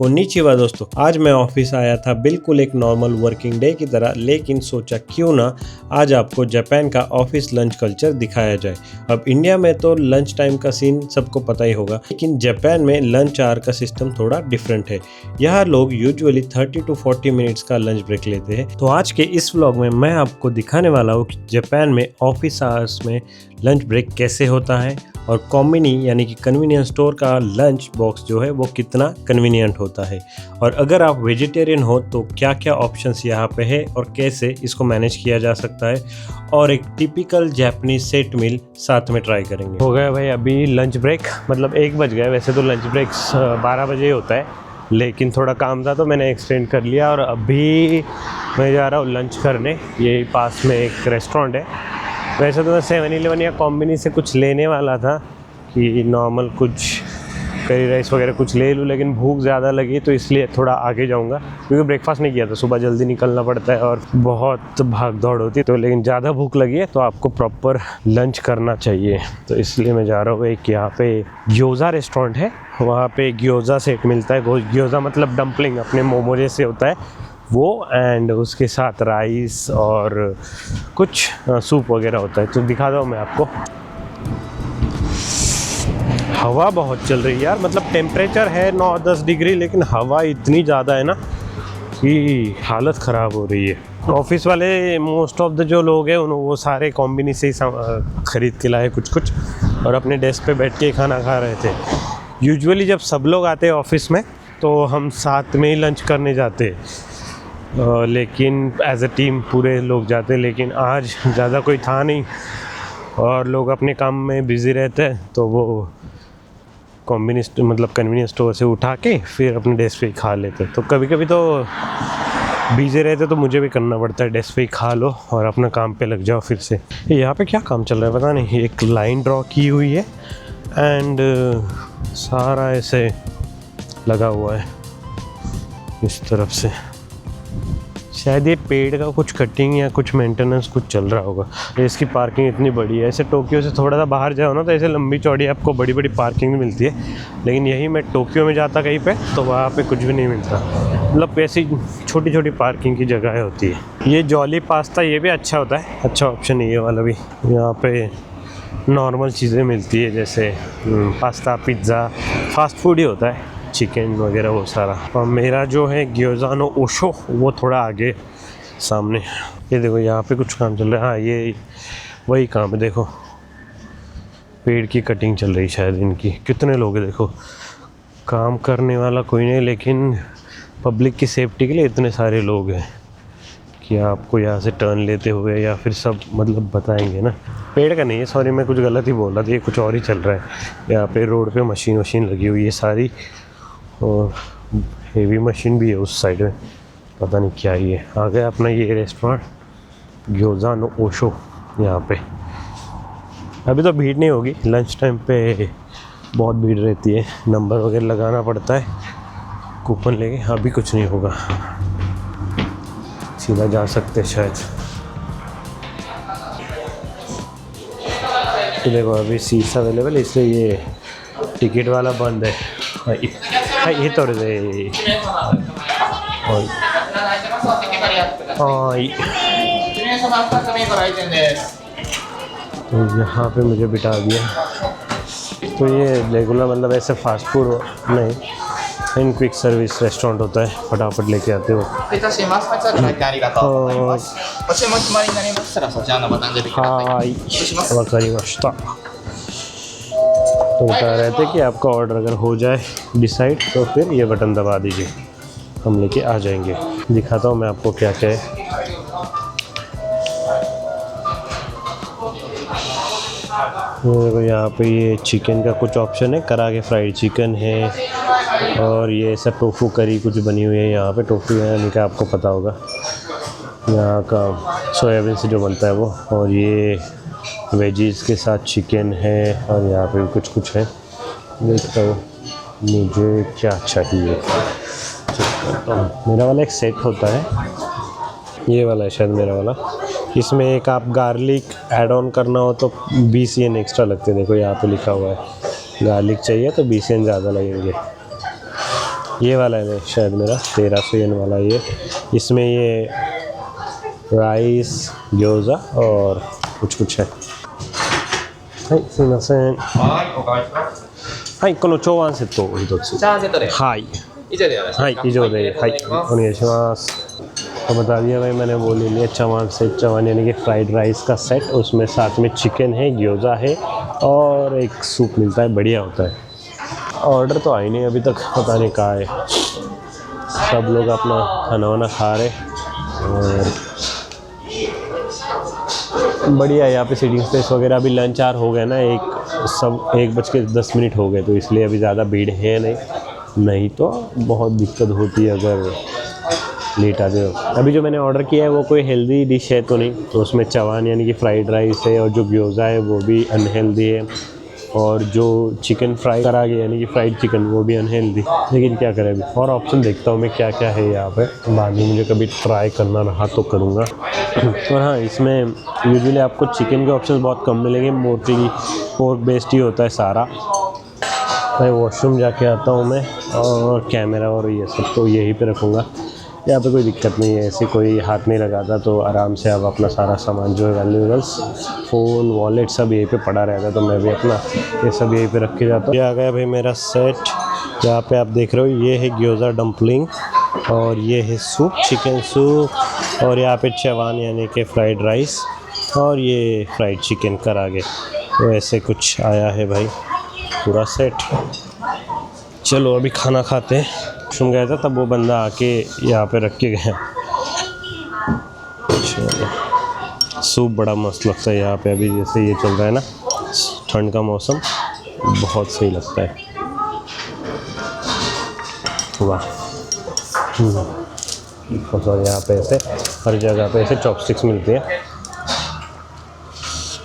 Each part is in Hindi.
कोन्निचिवा दोस्तों, आज मैं ऑफिस आया था बिल्कुल एक नॉर्मल वर्किंग डे की तरह, लेकिन सोचा क्यों ना आज आपको जापान का ऑफिस लंच कल्चर दिखाया जाए। अब इंडिया में तो लंच टाइम का सीन सबको पता ही होगा, लेकिन जापान में लंच आवर का सिस्टम थोड़ा डिफरेंट है। यहाँ लोग यूजुअली 30 to 40 मिनट्स का लंच ब्रेक लेते हैं। तो आज के इस व्लॉग में मैं आपको दिखाने वाला हूँ कि जापान में ऑफिस आवर्स में लंच ब्रेक कैसे होता है और कॉम्बिनी यानी कि कन्वीनियंस स्टोर का लंच बॉक्स जो है वो कितना कन्वीनियंट होता है, और अगर आप वेजिटेरियन हो तो क्या क्या ऑप्शंस यहाँ पे है और कैसे इसको मैनेज किया जा सकता है, और एक टिपिकल जापानीज सेट मील साथ में ट्राई करेंगे। हो गया भाई अभी लंच ब्रेक, मतलब 1 बज गया। वैसे तो लंच ब्रेक 12 बजे होता है, लेकिन थोड़ा काम था तो मैंने एक्सटेंड कर लिया और अभी मैं जा रहा हूँ लंच करने। यही पास में एक रेस्टोरेंट है। वैसे तो मैं 7-Eleven या कॉम्बिनी से कुछ लेने वाला था कि नॉर्मल कुछ करी राइस वगैरह कुछ ले लूँ, लेकिन भूख ज़्यादा लगी तो इसलिए थोड़ा आगे जाऊँगा, क्योंकि ब्रेकफास्ट नहीं किया था। सुबह जल्दी निकलना पड़ता है और बहुत भाग दौड़ होती है, तो लेकिन ज़्यादा भूख लगी है तो आपको प्रॉपर लंच करना चाहिए। तो इसलिए मैं जा रहा हूँ। एक यहाँ पे ग्योज़ा रेस्टोरेंट है, वहाँ पे ग्योज़ा सेट मिलता है। ग्योज़ा मतलब डम्पलिंग, अपने मोमो जैसे होता है वो, एंड उसके साथ राइस और कुछ सूप वगैरह होता है। तो दिखा दूँ मैं आपको। हवा बहुत चल रही है यार, मतलब टेम्परेचर है 9-10 डिग्री, लेकिन हवा इतनी ज़्यादा है ना कि हालत ख़राब हो रही है। ऑफिस वाले मोस्ट ऑफ द जो लोग हैं वो सारे कॉम्बिनी से ही ख़रीद के लाए कुछ कुछ, और अपने डेस्क पे बैठ के खाना खा रहे थे। यूजुअली जब सब लोग आते हैं ऑफिस में तो हम साथ में ही लंच करने जाते हैं, लेकिन एज अ टीम पूरे लोग जाते, लेकिन आज ज़्यादा कोई था नहीं और लोग अपने काम में बिज़ी रहते हैं, तो वो कन्वीनियंस स्टोर से उठा के फिर अपने डेस्क पे ही खा लेते। तो कभी कभी तो बिज़ी रहते तो मुझे भी करना पड़ता है, डेस्क पे ही खा लो और अपना काम पे लग जाओ फिर से। यहाँ पे क्या काम चल रहा है पता नहीं। एक लाइन ड्रॉ की हुई है एंड सारा ऐसे लगा हुआ है इस तरफ से। शायद ये पेड़ का कुछ कटिंग या कुछ मेंटेनेंस कुछ चल रहा होगा। इसकी पार्किंग इतनी बड़ी है। ऐसे टोक्यो से थोड़ा सा बाहर जाओ ना तो ऐसे लंबी चौड़ी आपको बड़ी बड़ी पार्किंग मिलती है, लेकिन यही मैं टोक्यो में जाता कहीं पे तो वहाँ पे कुछ भी नहीं मिलता। मतलब ऐसी छोटी छोटी पार्किंग की जगह होती है। ये जॉली पास्ता ये भी अच्छा होता है, अच्छा ऑप्शन है ये वाला भी। यहाँ पे नॉर्मल चीज़ें मिलती है जैसे पास्ता, पिज़्ज़ा, फास्ट फूड ही होता है, चिकन वगैरह वो सारा। और मेरा जो है ग्योज़ा नो ओशो वो थोड़ा आगे सामने। ये देखो यहाँ पे कुछ काम चल रहा है। हाँ ये वही काम है, देखो पेड़ की कटिंग चल रही शायद इनकी। कितने लोग हैं देखो, काम करने वाला कोई नहीं, लेकिन पब्लिक की सेफ्टी के लिए इतने सारे लोग हैं कि आपको यहाँ से टर्न लेते हुए या फिर सब मतलब बताएंगे ना। पेड़ का नहीं है, सॉरी मैं कुछ गलत ही बोल रहा था, ये कुछ और ही चल रहा है। यहाँ पे रोड पे मशीन वशीन लगी हुई है सारी, और हेवी मशीन भी है उस साइड में, पता नहीं क्या ही है। आ गया अपना ये रेस्टोरेंट ग्योज़ा नो ओशो। यहाँ पे अभी तो भीड़ नहीं होगी, लंच टाइम पे बहुत भीड़ रहती है, नंबर वगैरह लगाना पड़ता है कूपन लेके। अभी कुछ नहीं होगा, सीधा जा सकते शायद। तो देखो अभी सीट्स अवेलेबल है, इसलिए ये टिकट वाला बंद है। ये तो यहाँ पे मुझे बिठा दिया। तो ये रेगुलर मतलब ऐसे फास्ट फूड नहीं, इन क्विक सर्विस रेस्टोरेंट होता है, फटाफट लेके आते हो। तो बता रहे थे कि आपका ऑर्डर अगर हो जाए डिसाइड तो फिर ये बटन दबा दीजिए, हम लेके आ जाएंगे। दिखाता हूँ मैं आपको क्या क्या है। देखो यहाँ पे ये चिकन का कुछ ऑप्शन है, करागे फ्राइड चिकन है, और ये सब टोफू करी कुछ बनी हुई है। यहाँ पे टोफू यानी का आपको पता होगा, यहाँ का सोयाबीन से जो बनता है वो। और ये वेजीज के साथ चिकन है, और यहाँ पे भी कुछ है। देखता हूँ मुझे क्या चाहिए, चेक करता हूँ। मेरा वाला एक सेट होता है, ये वाला है शायद मेरा वाला। इसमें एक आप गार्लिक ऐड ऑन करना हो तो 20 येन एक्स्ट्रा लगते हैं। देखो यहाँ पे लिखा हुआ है गार्लिक चाहिए तो 20 येन ज़्यादा लगेंगे। ये वाला है शायद मेरा 1300 येन वाला ये। इसमें ये राइस, ग्योज़ा और कुछ है।はい、すいません。はい、おかわりします。はい、この茶碗セットを一つ。チャーハンセットで。はい。以上でよろしいですか。はい、以上で、はい、お願いします。तो बता दिया भाई मैंने वो ले लिया चवान सेट। चवान यानी कि फ्राइड राइस का सेट, उसमें साथ में चिकन है, ग्योज़ा है और एक सूप मिलता है, बढ़िया होता है। ऑर्डर तो आई नहीं अभी तक, पता नहीं कहाँ है। सब लोग अपना खाना वाना खा रहे और बढ़िया है यहाँ पे सीटिंग स्पेस वगैरह। अभी लंच आवर हो गया ना, 1:10 हो गए, तो इसलिए अभी ज़्यादा भीड़ है नहीं तो बहुत दिक्कत होती है अगर लेट आ जाओ। अभी जो मैंने ऑर्डर किया है वो कोई हेल्दी डिश है तो नहीं, तो उसमें चवान यानी कि फ्राइड राइस है और जो ग्योज़ा है वो भी अनहेल्दी है और जो चिकन फ्राई करा गया यानी कि फ्राइड चिकन वो भी अनहेल्दी। लेकिन क्या करें अभी, और ऑप्शन देखता हूँ मैं क्या क्या है यहाँ पे, बाद में मुझे कभी ट्राई करना रहा तो करूँगा। और हाँ, इसमें यूजुअली आपको चिकन के ऑप्शन बहुत कम मिलेंगे, मोस्टली पोर्क बेस्ड ही होता है सारा। मैं वॉशरूम जाके आता हूँ मैं, और कैमरा और ये सब तो यहीं पे रखूँगा। यहाँ पे कोई दिक्कत नहीं है, ऐसे कोई हाथ नहीं लगाता, तो आराम से आप अपना सारा सामान जो है वैल्यूएबल्स, फ़ोन, वॉलेट सब यहीं पे पड़ा रहता है। तो मैं भी अपना ये सब यहीं पे रख के जाता हूँ। ये आ गया भाई मेरा सेट। यहाँ पे आप देख रहे हो, ये है ग्योज़ा डम्पलिंग और ये है सूप, चिकन सूप, और यहाँ पे चवान यानी कि फ्राइड राइस और ये फ्राइड चिकन करा गए। तो ऐसे कुछ आया है भाई पूरा सेट। चलो अभी खाना खाते हैं। वॉशरूम गया था तब वो बंदा आके यहाँ पे रख के गया। चलो, सूप बड़ा मस्त लगता है यहाँ पे। अभी जैसे ये चल रहा है ना, ठंड का मौसम, बहुत सही लगता है। वाह। और यहाँ पे ऐसे हर जगह पे ऐसे चॉपस्टिक्स मिलती हैं,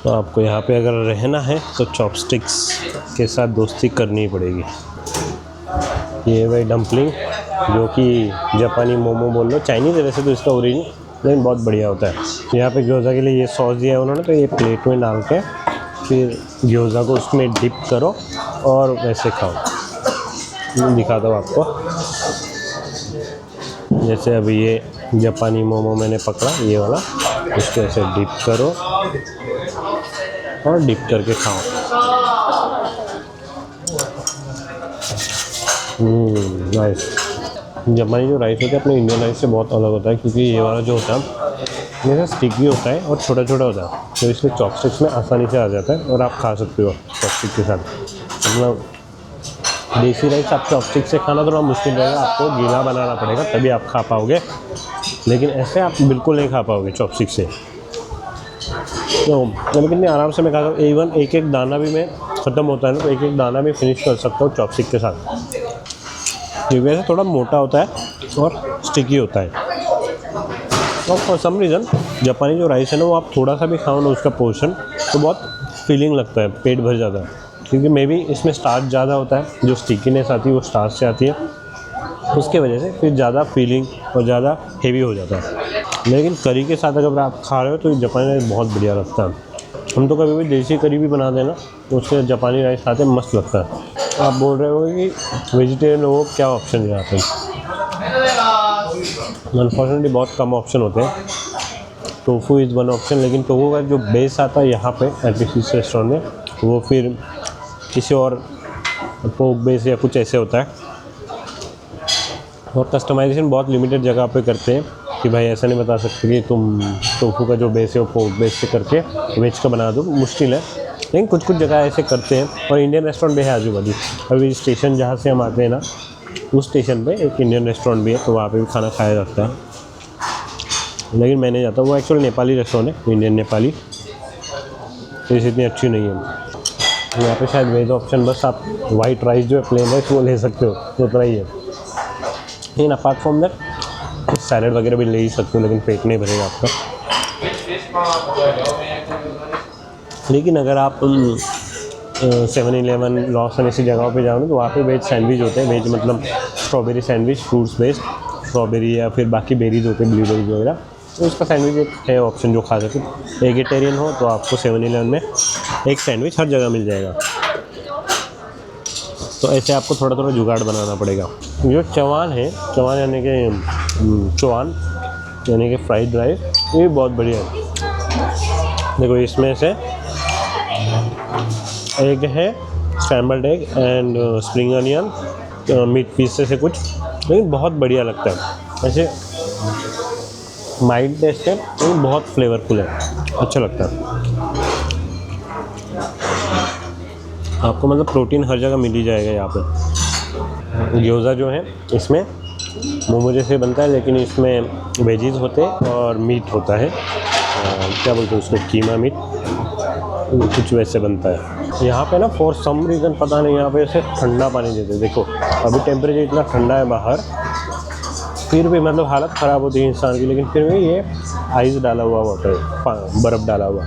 तो आपको यहाँ पे अगर रहना है तो चॉपस्टिक्स के साथ दोस्ती करनी पड़ेगी। ये भाई डम्पलिंग, जो कि जापानी मोमो बोल लो, चाइनीज़ है वैसे तो इसका ओरिजिन, लेकिन बहुत बढ़िया होता है। यहाँ पे ग्योज़ा के लिए ये सॉस दिया है उन्होंने, तो ये प्लेट में डाल के फिर ग्योज़ा को उसमें डिप करो और वैसे खाओ। मैं दिखाता हूँ आपको। जैसे अभी ये जापानी मोमो मैंने पकड़ा, ये वाला, उसको ऐसे डिप करो और डिप करके खाओ। नाइस। जापानी जो राइस होता है अपने इंडियन राइस से बहुत अलग होता है, क्योंकि ये वाला जो होता है ये स्टिकी होता है और छोटा छोटा होता है, तो इसलिए चॉपस्टिक्स में आसानी से आ जाता है और आप खा सकते हो चॉपस्टिक के साथ। मतलब देसी राइस आप चॉपस्टिक से खाना थोड़ा मुश्किल रहेगा, आपको गीला बनाना पड़ेगा तभी आप खा पाओगे, लेकिन ऐसे आप बिल्कुल नहीं खा पाओगे चॉपस्टिक से। तो मैं कितनी आराम से मैं खाता हूँ, इवन एक एक दाना भी मैं ख़त्म होता है ना, तो एक एक दाना भी फिनिश कर सकता हूँ चॉपस्टिक के साथ। ये वैसे थोड़ा मोटा होता है और स्टिकी होता है, और फॉर सम रीज़न जापानी जो राइस है ना, वो आप थोड़ा सा भी खाओ ना उसका पोर्शन, तो बहुत फीलिंग लगता है, पेट भर जाता है। क्योंकि मे बी इसमें स्टार्च ज़्यादा होता है, जो स्टिकीनेस आती है वो स्टार्च से आती है, उसके वजह से फिर ज़्यादा फीलिंग और ज़्यादा हेवी हो जाता है। लेकिन करी के साथ अगर आप खा रहे हो तो जापानी राइस बहुत बढ़िया लगता है। हम तो कभी भी देसी करी भी बना देना तो उसके जापानी राइस खाते हैं, मस्त लगता है। आप बोल रहे हो कि वेजिटेरियन लोगों को क्या ऑप्शन है यहाँ पे? अनफॉर्चुनेटली बहुत कम ऑप्शन होते हैं। टोफू इज़ वन ऑप्शन, लेकिन टोफू का जो बेस आता है यहाँ पे एट इस रेस्टोरेंट में, वो फिर किसी और पोक बेस या कुछ ऐसे होता है, और कस्टमाइजेशन बहुत लिमिटेड जगह पे करते हैं कि भाई ऐसा नहीं बता सकते कि तुम टोफू का जो बेस है वो पोक बेस से करके वेज का बना दो, मुश्किल है। लेकिन कुछ कुछ जगह ऐसे करते हैं, और इंडियन रेस्टोरेंट भी है आजू बाजू। अभी स्टेशन जहाँ से हम आते हैं ना, उस स्टेशन पे एक इंडियन रेस्टोरेंट भी है, तो वहाँ पे भी खाना खाया जाता है। लेकिन मैं नहीं जाता, वो एक्चुअली नेपाली रेस्टोरेंट है, इंडियन नेपाली, तो इतनी अच्छी नहीं है। यहाँ पे शायद वेज ऑप्शन बस आप वाइट राइस जो है प्लेन राइस वो ले सकते हो, उतना ही है। लेकिन अपार्ट फ्रॉम दैट सैलड वगैरह भी ले ही सकते हो, लेकिन पेट नहीं भरेगा आपका। लेकिन अगर आप 7-Eleven, लॉसन ऐसी जगहों पे जाओ ना, तो वहाँ पे वेज सैंडविच होते हैं। वेज मतलब strawberry sandwich, fruits based, strawberry या फिर बाकी बेरीज होते हैं, ब्लूबेरीज वगैरह, तो उसका सैंडविच एक है ऑप्शन जो खा सकते। वेजिटेरियन हो तो आपको 7-Eleven में एक सैंडविच हर जगह मिल जाएगा। तो ऐसे आपको थोड़ा थोड़ा जुगाड़ बनाना पड़ेगा। जो चवान है, चवान यानी कि चवान यानी कि फ्राइड राइस, ये भी बहुत बढ़िया है। देखो इसमें से एग है, scrambled egg and spring onion, meat pieces है कुछ, लेकिन बहुत बढ़िया लगता है। ऐसे माइल्ड टेस्ट है लेकिन बहुत फ्लेवरफुल है, अच्छा लगता है। आपको मतलब प्रोटीन हर जगह मिल ही जाएगा यहाँ पे। ग्योज़ा जो है इसमें मोमो जैसे बनता है, लेकिन इसमें वेजीज होते हैं और मीट होता है, क्या बोलते हैं उसको, कीमा मीट, कुछ वैसे बनता है। यहाँ पे ना फॉर सम रीज़न पता नहीं यहाँ पे ऐसे ठंडा पानी देते हैं। देखो अभी टेम्परेचर इतना ठंडा है बाहर, फिर भी मतलब हालत ख़राब होती है इंसान की, लेकिन फिर भी ये आइस डाला हुआ वाटर, बर्फ़ डाला हुआ।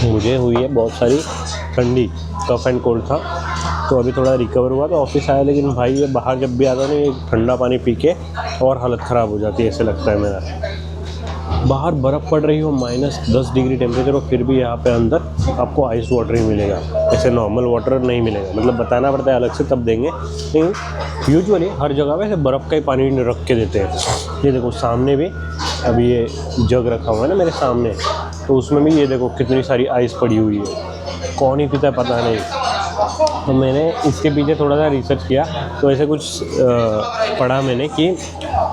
मुझे हुई है बहुत सारी ठंडी, कफ एंड कोल्ड था, तो अभी थोड़ा रिकवर हुआ तो ऑफिस आया, लेकिन भाई ये बाहर जब भी आता है ना, ये ठंडा पानी पी के और हालत ख़राब हो जाती है, ऐसे लगता है मेरा। बाहर बर्फ़ पड़ रही हो, -10 डिग्री टेम्परेचर हो, फिर भी यहाँ पे अंदर आपको आइस वाटर ही मिलेगा, ऐसे नॉर्मल वाटर नहीं मिलेगा। मतलब बताना पड़ता है अलग से तब देंगे, लेकिन यूजुअली हर जगह पे ऐसे बर्फ़ का ही पानी रख के देते हैं। ये देखो सामने भी अभी ये जग रखा हुआ है ना मेरे सामने, तो उसमें भी ये देखो कितनी सारी आइस पड़ी हुई है, कौन ही पीता है पता नहीं। तो मैंने इसके पीछे थोड़ा सा रिसर्च किया, तो ऐसे कुछ पढ़ा मैंने कि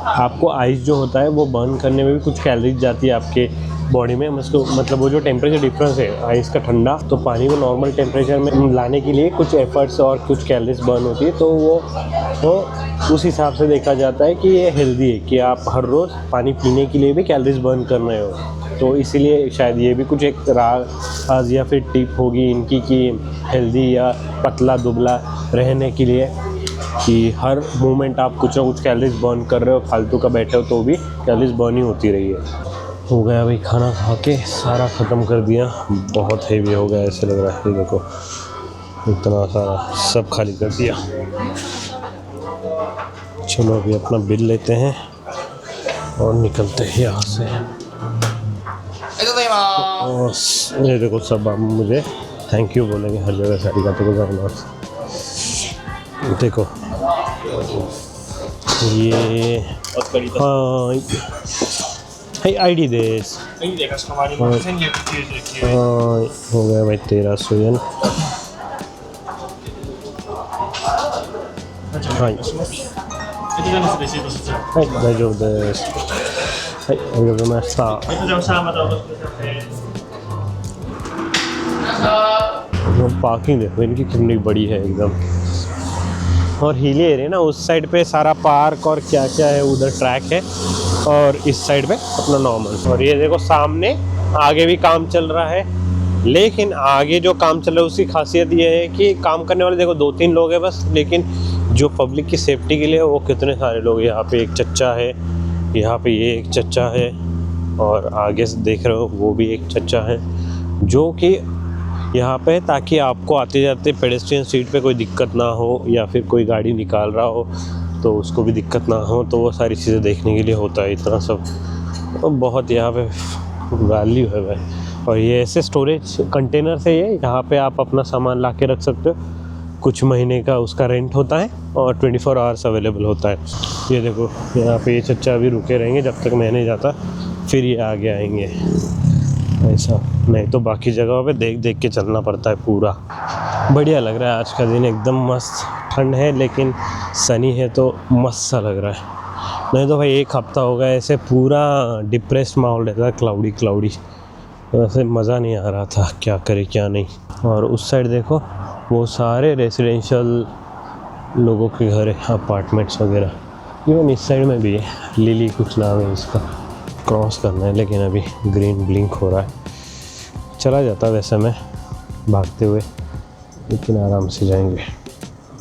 आपको आइस जो होता है वो बर्न करने में भी कुछ कैलोरीज जाती है आपके बॉडी में। मतलब वो जो टेम्परेचर डिफरेंस है आइस का ठंडा तो पानी को नॉर्मल टेम्परेचर में लाने के लिए कुछ एफर्ट्स और कुछ कैलोरीज बर्न होती है, तो वो उस हिसाब से देखा जाता है कि ये हेल्दी है कि आप हर रोज़ पानी पीने के लिए भी कैलोरीज बर्न कर रहे हो। तो इसीलिए शायद ये भी कुछ एक राज या फिर टिप होगी इनकी कि हेल्दी या पतला दुबला रहने के लिए, कि हर मोमेंट आप कुछ ना कुछ कैलोरीज बर्न कर रहे हो, फालतू का बैठे हो तो भी कैलोरीज बर्न ही होती रही है। हो गया भाई खाना खा के सारा ख़त्म कर दिया, बहुत हेवी हो गया ऐसे लग रहा है। ये देखो इतना सारा सब खाली कर दिया। चलो अभी अपना बिल लेते हैं और निकलते हैं यहाँ से। और ये देखो सब आप मुझे थैंक यू बोलेंगे हर जगह, सारी बातों को जाना। देखो ये हाँ आईडी देश हाँ हो गया भाई 1300 येन।はい大丈夫です。はい、ありがとうございました。पार्किंग देखो इनकी कितनी बड़ी है एकदम, और हिली एरिया ना, उस साइड पे सारा पार्क और क्या क्या है, उधर ट्रैक है और इस साइड पे अपना नॉर्मल। और ये देखो सामने आगे भी काम चल रहा है, लेकिन आगे जो काम चल रहा है उसकी खासियत ये है कि काम करने वाले देखो 2-3 लोग हैं बस, लेकिन जो पब्लिक की सेफ्टी के लिए वो कितने सारे लोग। यहाँ पे एक चच्चा है, यहाँ पे ये एक चच्चा है, और आगे से देख रहे हो वो भी एक चच्चा है, जो कि यहाँ पे ताकि आपको आते जाते पेडेस्ट्रियन स्ट्रीट पे कोई दिक्कत ना हो, या फिर कोई गाड़ी निकाल रहा हो तो उसको भी दिक्कत ना हो, तो वो सारी चीज़ें देखने के लिए होता है इतना सब। तो बहुत यहाँ पे वैल्यू है भाई। और ये ऐसे स्टोरेज कंटेनर से ये यहाँ पे आप अपना सामान ला के रख सकते हो, कुछ महीने का उसका रेंट होता है और 24 आवर्स अवेलेबल होता है। ये देखो यहाँ पे ये चच्चा भी रुके रहेंगे जब तक मैं नहीं जाता, फिर ये आगे आएंगे ऐसा, नहीं तो बाकी जगहों पे देख देख के चलना पड़ता है पूरा। बढ़िया लग रहा है आज का दिन, एकदम मस्त। ठंड है लेकिन सनी है तो मस्त सा लग रहा है, नहीं तो भाई एक हफ्ता हो गया ऐसे पूरा डिप्रेस्ड माहौल रहता है, क्लाउडी वैसे मज़ा नहीं आ रहा था क्या करे क्या नहीं। और उस साइड देखो वो सारे रेजिडेंशियल लोगों के घर है, अपार्टमेंट्स वगैरह। इवन इस साइड में भी है, लिली कुछ नाम है इसका, क्रॉस करना है, लेकिन अभी ग्रीन ब्लिंक हो रहा है। चला जाता वैसे मैं भागते हुए, लेकिन आराम से जाएंगे।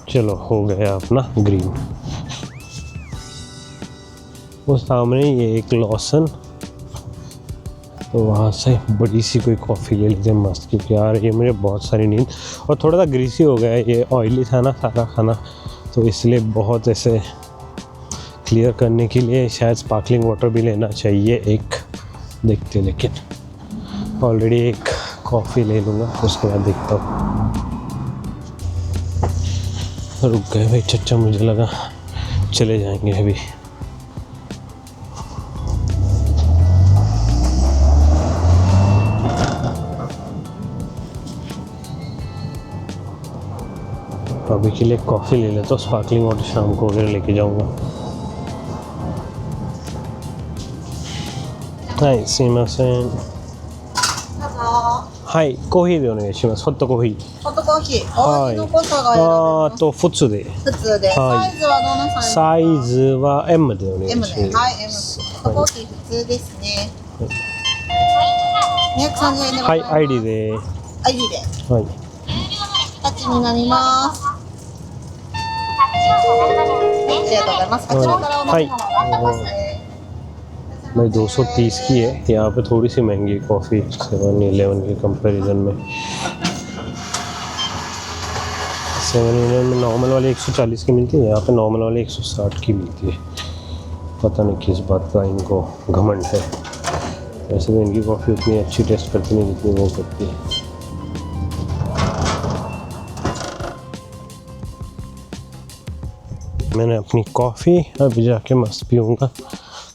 चलो हो गया अपना ग्रीन। वो सामने ये एक लॉसन, तो वहाँ से बड़ी सी कोई कॉफ़ी ले लीजिए मस्त, क्योंकि यार ये मुझे बहुत सारी नींद, और थोड़ा सा ग्रीसी हो गया है, ये ऑयली था ना सारा खाना, तो इसलिए बहुत ऐसे क्लियर करने के लिए शायद स्पार्कलिंग वाटर भी लेना चाहिए एक, देखते। लेकिन ऑलरेडी एक कॉफ़ी ले लूँगा, उसके बाद देखता हूँ। रुक गए भाई चचा, मुझे लगा चले जाएंगे अभी। अभी के लिए कॉफ़ी ले लेता हूँ, स्पार्कलिंग वाटर शाम को वगैरह लेके जाऊँगा।はいすいません。はい、コーヒーでお願いします。ホットコーヒー。ホットコーヒー、お味の濃さが選べます。普通で。普通で、はいサイズはどんなサイズ？サイズは M でお願いし M ます。で、はい、M。ホットコーヒー普通ですね。230円でごはい、ざいます。ID で。 ID で。はい。タッチになります。ありがとうございます。こちらからお飲み物上がってますね。भाई 230 की है। यहाँ पे थोड़ी सी महंगी कॉफ़ी 7-11 के कंपैरिजन में। 7-11 में नॉर्मल वाली 140 की मिलती है, यहाँ पे नॉर्मल वाली 160 की मिलती है। पता नहीं किस बात का इनको घमंड है। वैसे तो इनकी कॉफ़ी उतनी अच्छी टेस्ट करती नहीं जितनी वो करती है। मैंने अपनी कॉफ़ी अभी जाके मस्त पीऊँगा,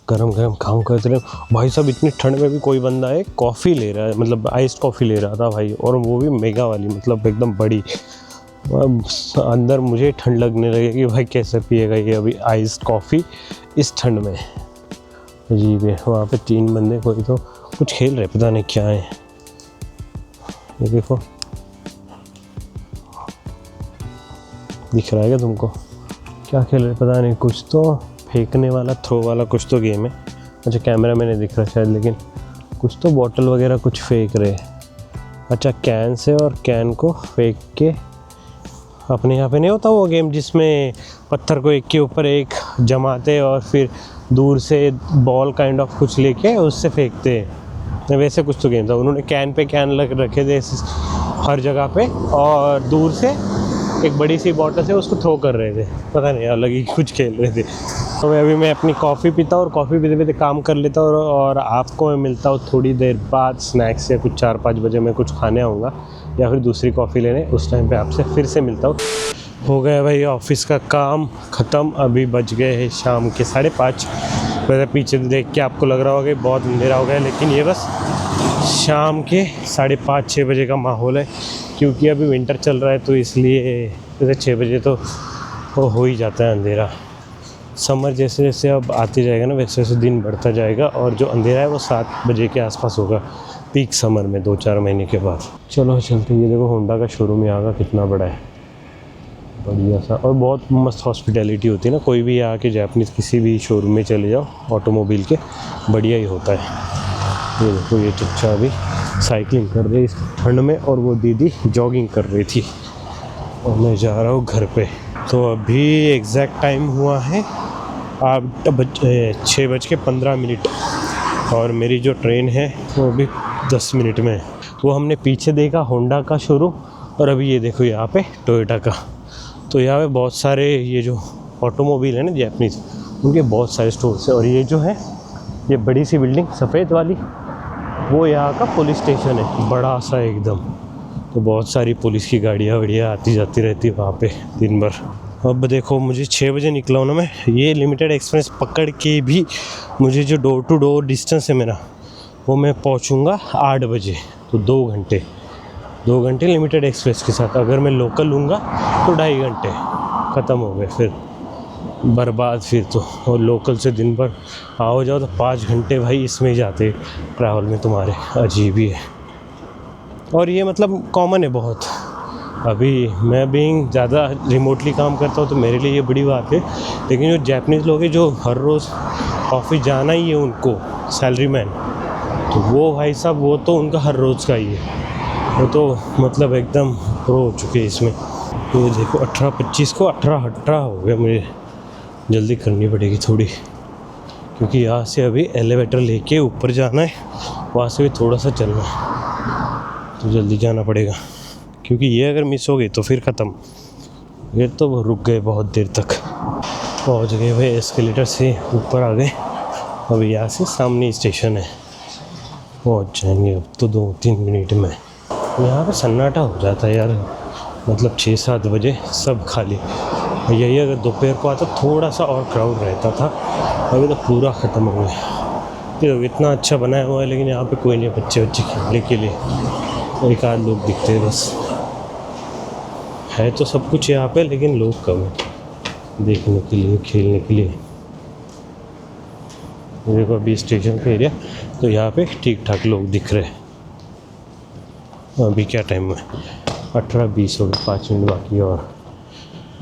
गरम गरम खाऊँ करते रहे। भाई साहब इतनी ठंड में भी कोई बंदा है कॉफ़ी ले रहा है, मतलब आइस्ड कॉफ़ी ले रहा था भाई, और वो भी मेगा वाली, मतलब एकदम बड़ी। अब अंदर मुझे ठंड लगने लगी कि भाई कैसे पिएगा ये अभी आइस्ड कॉफ़ी इस ठंड में। अजीब है। वहाँ पे 3 बंदे कोई तो कुछ खेल रहे, पता नहीं क्या है। ये देखो, दिख रहा है क्या तुमको? क्या खेल रहे पता नहीं, कुछ तो फेंकने वाला, थ्रो वाला कुछ तो गेम है। अच्छा कैमरा में नहीं दिख रहा शायद, लेकिन कुछ तो बॉटल वगैरह कुछ फेंक रहे। अच्छा कैन से, और कैन को फेंक के अपने यहाँ पे नहीं होता वो गेम जिसमें पत्थर को एक के ऊपर एक जमाते और फिर दूर से बॉल काइंड ऑफ कुछ लेके उससे फेंकते हैं, वैसे कुछ तो गेम था। उन्होंने कैन पे कैन लग रखे थे हर जगह पे, और दूर से एक बड़ी सी बॉटल से उसको थ्रो कर रहे थे, पता नहीं अलग ही कुछ खेल रहे थे। तो अभी मैं अपनी कॉफ़ी पीता हूँ और कॉफ़ी पीते पीते काम कर लेता हूँ, और आपको मैं मिलता हूँ थोड़ी देर बाद स्नैक्स, या कुछ 4-5 बजे मैं कुछ खाने आऊँगा या फिर दूसरी कॉफ़ी लेने। उस टाइम पे आपसे फिर से मिलता हूँ। हो गया भाई ऑफिस का काम ख़त्म। अभी बज गए हैं शाम के 5:30। वैसे पीछे देख के आपको लग रहा होगा कि बहुत अंधेरा हो गया, लेकिन ये बस शाम के 5:30-6 बजे का माहौल है, क्योंकि अभी विंटर चल रहा है तो इसलिए वैसे 6 बजे तो हो ही जाता है अंधेरा। समर जैसे जैसे अब आते जाएगा ना, वैसे वैसे दिन बढ़ता जाएगा, और जो अंधेरा है वो 7 बजे के आसपास होगा पीक समर में 2-4 महीने के बाद। चलो चलते। ये देखो होंडा का शोरूम यहाँ का कितना बड़ा है, बढ़िया सा, और बहुत मस्त हॉस्पिटैलिटी होती है ना। कोई भी आके जापानीज़ किसी भी शोरूम में चले जाओ ऑटोमोबाइल के, बढ़िया ही होता है। ये देखो ये चच्चा अभी साइकिलिंग कर रही इस ठंड में, और वो दीदी जॉगिंग कर रही थी, और मैं जा रहा हूँ घर पे। तो अभी एग्जैक्ट टाइम हुआ है 6:15, और मेरी जो ट्रेन है वो अभी 10 मिनट में है। वो हमने पीछे देखा होंडा का शोरूम, और अभी ये देखो यहाँ पे टोयोटा का। तो यहाँ पे बहुत सारे ये जो ऑटोमोबाइल है ना जापानीज़, उनके बहुत सारे स्टोर्स है। और ये जो है ये बड़ी सी बिल्डिंग सफ़ेद वाली, वो यहाँ का पुलिस स्टेशन है, बड़ा सा एकदम। तो बहुत सारी पुलिस की गाड़ियाँ वड़ियाँ आती जाती रहती है वहाँ पे दिन भर। अब देखो मुझे 6 बजे निकला हूँ ना मैं, ये लिमिटेड एक्सप्रेस पकड़ के भी मुझे जो डोर टू डोर डिस्टेंस है मेरा, वो मैं पहुँचूँगा 8 बजे। तो 2 घंटे लिमिटेड एक्सप्रेस के साथ। अगर मैं लोकल लूँगा तो 2.5 घंटे ख़त्म हो गए, फिर बर्बाद फिर तो। और लोकल से दिन भर आओ जाओ तो 5 घंटे भाई इसमें ही जाते ट्रैवल में तुम्हारे। अजीब ही है, और ये मतलब कॉमन है बहुत। अभी मैं भी ज़्यादा रिमोटली काम करता हूँ तो मेरे लिए ये बड़ी बात है, लेकिन जो जापानीज़ लोग हैं जो हर रोज़ ऑफिस जाना ही है उनको, सैलरी मैन, तो वो भाई साहब वो तो उनका हर रोज़ का ही है, वो तो मतलब एकदम प्रो हो चुके हैं इसमें। तो देखो 18-25 को 18 हो गया, मुझे जल्दी करनी पड़ेगी थोड़ी, क्योंकि यहाँ से अभी एलिवेटर लेके ऊपर जाना है, वहाँ से भी थोड़ा सा चलना है, तो जल्दी जाना पड़ेगा, क्योंकि ये अगर मिस हो गई तो फिर ख़त्म। ये तो रुक गए बहुत देर तक। पहुँच गए भाई, एस्केलेटर से ऊपर आ गए। अभी यहाँ से सामने स्टेशन है, पहुँच जाएंगे अब तो 2-3 मिनट में। यहाँ पे सन्नाटा हो जाता है यार, मतलब 6-7 बजे सब खाली। यही अगर दोपहर को आता थोड़ा सा और क्राउड रहता था, अभी तो पूरा ख़त्म हो गया। ये इतना अच्छा बनाया हुआ है लेकिन यहाँ पे कोई नहीं, बच्चे खेलने के लिए एक आध लोग दिखते हैं बस। है तो सब कुछ यहाँ पे लेकिन लोग कम है देखने के लिए, खेलने के लिए। देखो अभी स्टेशन का एरिया, तो यहाँ पे ठीक ठाक लोग दिख रहे हैं। अभी क्या टाइम है, 18:20 हो गए, 5 मिनट बाकी है और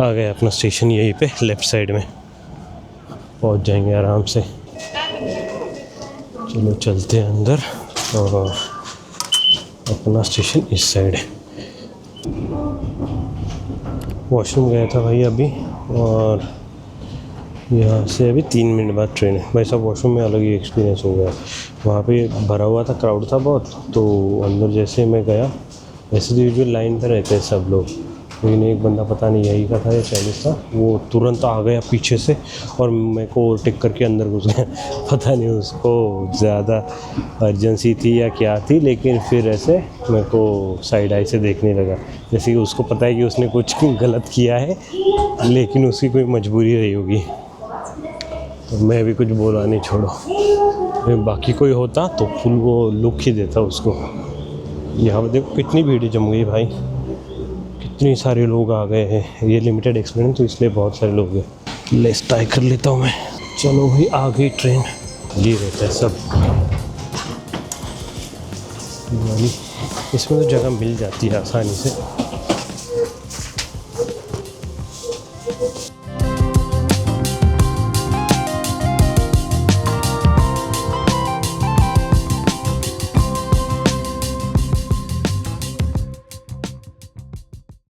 आ गया अपना स्टेशन यहीं पे लेफ़्ट साइड में। पहुँच जाएंगे आराम से। चलो चलते हैं अंदर, और अपना स्टेशन इस साइड है। वॉशरूम गया था भाई अभी, और यहाँ से अभी 3 मिनट बाद ट्रेन है। भाई साहब वॉशरूम में अलग ही एक्सपीरियंस हो गया। वहाँ पे भरा हुआ था, क्राउड था बहुत, तो अंदर जैसे मैं गया वैसे तो यूजुअल लाइन पे रहते हैं सब लोग, लेकिन एक बंदा पता नहीं यही का था या चाइनीज़ था, वो तुरंत आ गया पीछे से और मेरे को ओवरटेक करके अंदर घुस गया। पता नहीं उसको ज़्यादा अर्जेंसी थी या क्या थी, लेकिन फिर ऐसे मेरे को साइड आई से देखने लगा, जैसे कि उसको पता है कि उसने कुछ गलत किया है लेकिन उसकी कोई मजबूरी रही होगी। तो मैं भी कुछ बोला नहीं, छोड़ो। बाकी कोई होता तो फुल वो लुक ही देता उसको। यहाँ पर देखो कितनी भीड़ जम गई भाई, कितने सारे लोग आ गए हैं। ये लिमिटेड एक्सपीरियंस तो इसलिए बहुत सारे लोग हैं। लेस ट्राई कर लेता हूँ मैं। चलो भाई आ गई ट्रेन। ये रहता है सब, इसमें तो जगह मिल जाती है आसानी से।